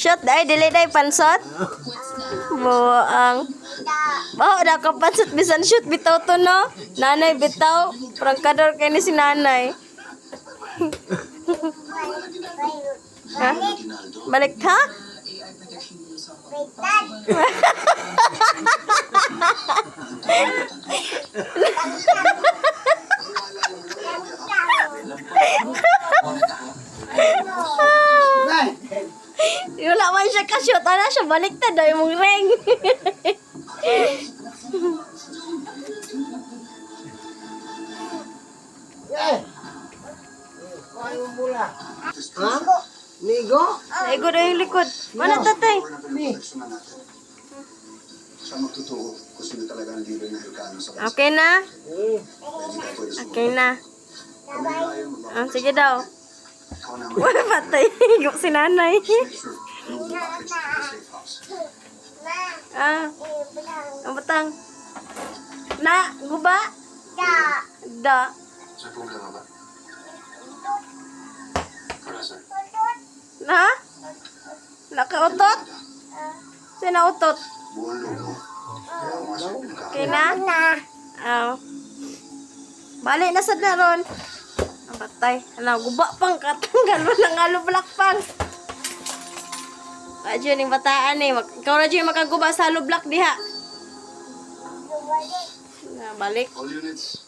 Shot dai dili dai pansot. Buang. Baho na ka pansot bisan shoot bitaw to no. Nanay bitaw, prangkador kay ni si nanay. Ha? Balik ha? Wala man siya ka-shoot. Ano siya? Baliktad daw yung ring. Ha? Nigo? Naigo daw yung likod. Mana tatay? Siya magtuturo kung sino talaga ang leader ng Ilocano sa bansa. Okay na? Okay na. Ah, sige daw. Ikaw na Wala patay. Yung si nanay. make sure no blockage to the safe house. Ah, ang batang. Na, guba? Da. Sa problema ba? Para sa Na? Nakautot? Sinautot? buong loob mo. Pumasok ng Okay na? Ah. Balik na sad na ron. Ang batay. Ano, guba pang katanggal mo ng alublock pang. Radyo yung bataan eh. Ikaw radyo yung makaguba sa alublock diha. Na, balik. all units.